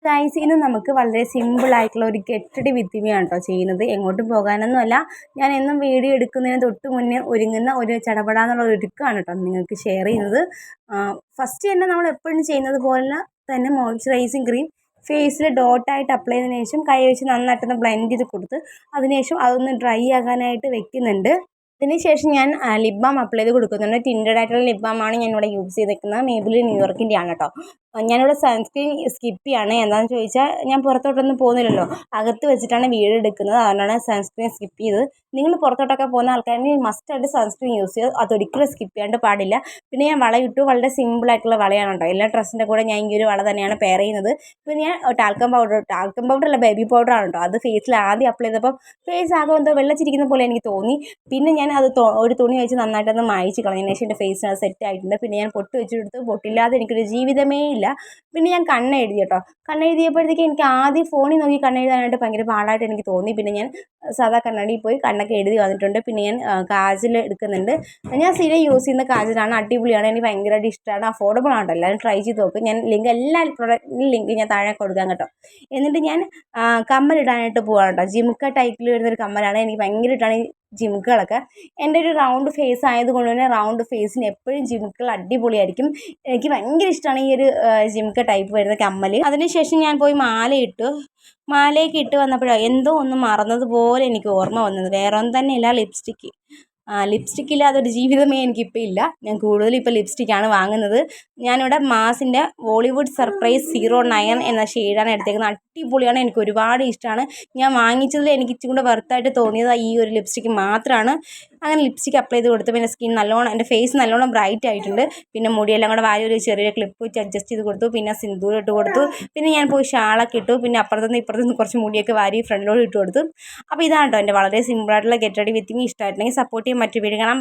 Guys ഇന്ന് നമുക്ക് വളരെ സിമ്പിളായിട്ടുള്ള ഒരു ഗെറ്റ് റെഡി വിത്ത് മീ ആണ് കേട്ടോ ചെയ്യുന്നത്. എങ്ങോട്ടും പോകാനൊന്നുമല്ല, ഞാൻ എന്നും വീഡിയോ എടുക്കുന്നതിന് തൊട്ട് മുന്നേ ഒരുങ്ങുന്ന ഒരു ചടപടാന്നുള്ള ഒരുക്കമാണ് കേട്ടോ നിങ്ങൾക്ക് ഷെയർ ചെയ്യുന്നത്. ഫസ്റ്റ് തന്നെ നമ്മൾ എപ്പോഴും ചെയ്യുന്നത് പോലെ തന്നെ മോയ്സ്ചറൈസിങ് ക്രീം ഫേസിൽ ഡോട്ടായിട്ട് അപ്ലൈ ചെയ്തതിന് ശേഷം കൈ വെച്ച് നന്നായിട്ടൊന്ന് ബ്ലെൻഡ് ചെയ്ത് കൊടുത്ത് അതിനുശേഷം അതൊന്ന് ഡ്രൈ ആകാനായിട്ട് വെക്കുന്നുണ്ട്. അതിനുശേഷം ഞാൻ ലിപ് ബാം അപ്ലൈ ചെയ്ത് കൊടുക്കുന്നുണ്ട്. ടിൻറ്റഡ് ആയിട്ടുള്ള ലിപ് ബാമാണ് ഞാൻ ഇവിടെ യൂസ് ചെയ്തേക്കുന്നത്. മേബിലിൻ ന്യൂയോർക്കിൻ്റെ ആണ് കേട്ടോ. ഞാനിവിടെ സൺസ്ക്രീൻ സ്കിപ്പ് ചെയ്യാണ്. എന്താണെന്ന് ചോദിച്ചാൽ ഞാൻ പുറത്തോട്ടൊന്നും പോകുന്നില്ലല്ലോ, അകത്ത് വെച്ചിട്ടാണ് വീഡിയോ എടുക്കുന്നത്. അതുകൊണ്ടാണ് സൺസ്ക്രീൻ സ്കിപ്പ് ചെയ്തത്. നിങ്ങൾ പുറത്തോട്ടൊക്കെ പോകുന്ന ആൾക്കാരെങ്കിൽ മസ്റ്റായിട്ട് സൺസ്ക്രീൻ യൂസ് ചെയ്യുക, അതൊരിക്കലും സ്കിപ്പ് ചെയ്യാണ്ട് പാടില്ല. പിന്നെ ഞാൻ വള ഇട്ടു, വളരെ സിമ്പിളായിട്ടുള്ള വളയാണ് കേട്ടോ. എല്ലാ ഡ്രസ്സിൻ്റെ കൂടെ ഞാൻ ഈ ഒരു വള തന്നെയാണ് പെയർ ചെയ്യുന്നത്. പിന്നെ ഞാൻ ടാൽക്കം പൗഡർ അല്ല, ബേബി പൗഡറാണ് കേട്ടോ. അത് ഫേസിൽ ആദ്യം അപ്ലൈ ചെയ്തപ്പോൾ ഫേസ് ആകെ എന്തോ വെള്ളച്ചിരിക്കുന്ന പോലെ എനിക്ക് തോന്നി. പിന്നെ ഞാൻ അത് ഒരു തുണി വെച്ച് നന്നായിട്ടൊന്ന് മായിച്ച് കളഞ്ഞതിന് ശേഷം എൻ്റെ ഫേസിന് അത് സെറ്റ് ആയിട്ടുണ്ട്. പിന്നെ ഞാൻ പൊട്ട് വെച്ചെടുത്ത്, പൊട്ടില്ലാതെ എനിക്കൊരു ജീവിതമേ ഇല്ല. പിന്നെ ഞാൻ കണ്ണെഴുതി കേട്ടോ. കണ്ണെഴുതിയപ്പോഴത്തേക്ക് എനിക്ക് ആദ്യം ഫോണിൽ നോക്കി കണ്ണെഴുതാനായിട്ട് ഭയങ്കര പാടായിട്ട് എനിക്ക് തോന്നി. പിന്നെ ഞാൻ സാധാ കണ്ണാടിയിൽ പോയി കണ്ണൊക്കെ എഴുതി വന്നിട്ടുണ്ട്. പിന്നെ ഞാൻ കാജൽ എടുക്കുന്നുണ്ട്. ഞാൻ സ്ഥിരം യൂസ് ചെയ്യുന്ന കാജലാണ്, അടിപൊളിയാണ്, എനിക്ക് ഭയങ്കരമായിട്ട് ഇഷ്ടമാണ്. അഫോർഡബിൾ ആണ് കേട്ടോ. എല്ലാവരും ട്രൈ ചെയ്ത് നോക്കും. ഞാൻ എല്ലാ പ്രൊഡക്റ്റിൻ്റെ ലിങ്ക് ഞാൻ താഴെ കൊടുക്കാം കേട്ടോ. എന്നിട്ട് ഞാൻ കമ്മലിടാനായിട്ട് പോവാണ് കേട്ടോ. ജിമുക്ക ടൈപ്പിൽ വരുന്നൊരു കമ്മലാണ്. എനിക്ക് ഭയങ്കര ഇഷ്ടമാണ് ഈ ജിമുക്കുകളൊക്കെ. എൻ്റെ ഒരു റൗണ്ട് ഫേസ് ആയതുകൊണ്ട് തന്നെ റൗണ്ട് ഫേസിന് എപ്പോഴും ജിമുക്കുകൾ അടിപൊളിയായിരിക്കും. എനിക്ക് ഭയങ്കര ഇഷ്ടമാണ് ഈ ഒരു ജിമുക്ക ടൈപ്പ് വരുന്ന കമ്മൽ. അതിനുശേഷം ഞാൻ പോയി മാലയിട്ടു. മാലയൊക്കെ ഇട്ട് വന്നപ്പോഴാണ് എന്തോ ഒന്ന് മറന്നതുപോലെ എനിക്ക് ഓർമ്മ വന്നത്. വേറെ ഒന്നും തന്നെയില്ല, ലിപ്സ്റ്റിക്ക്. ലിപ്സ്റ്റിക്ക് ഇല്ലാതൊരു ജീവിതമേ എനിക്കിപ്പോൾ ഇല്ല. ഞാൻ കൂടുതലും ഇപ്പോൾ ലിപ്സ്റ്റിക്കാണ് വാങ്ങുന്നത്. ഞാനിവിടെ മാസിൻ്റെ ബോളിവുഡ് സർപ്രൈസ് 09 എന്ന ഷെയ്ഡാണ് എടുത്തേക്കുന്നത്. അടിപൊളിയാണ്, എനിക്ക് ഒരുപാട് ഇഷ്ടമാണ്. ഞാൻ വാങ്ങിച്ചതിൽ എനിക്ക് ഇച്ചിരി കൂടെ വെർത്തായിട്ട് തോന്നിയത് ഈ ഒരു ലിപ്സ്റ്റിക്ക് മാത്രമാണ്. അങ്ങനെ ലിപ്സ്റ്റിക്ക് അപ്ലൈ ചെയ്ത് കൊടുത്തു. പിന്നെ സ്കിൻ നല്ലോണം, എൻ്റെ ഫേസ് നല്ലോണം ബ്രൈറ്റ് ആയിട്ടുണ്ട്. പിന്നെ മുടിയെല്ലാം കൂടെ വാരി ഒരു ചെറിയ ക്ലിപ്പ് വെച്ച് അഡ്ജസ്റ്റ് ചെയ്ത് കൊടുത്തു. പിന്നെ സിന്ദൂരം ഇട്ട് കൊടുത്തു. പിന്നെ ഞാൻ പോയി ഷാളൊക്കെ ഇട്ടു. പിന്നെ അപ്പുറത്തുനിന്ന് ഇപ്പുറത്തുനിന്ന് കുറച്ച് മുടിയൊക്കെ വാരി ഫ്രണ്ടിലോട്ട് ഇട്ട് കൊടുത്തു. അപ്പോൾ ഇതാണ് കേട്ടോ എൻ്റെ വളരെ സിമ്പിളായിട്ടുള്ള ഗെറ്റ് റെഡി വിത്ത് മീ. ഇഷ്ടമായിട്ടുണ്ടെങ്കിൽ സപ്പോർട്ട് ചെയ്യാൻ. മറ്റു വീഡിയോ കാണാം.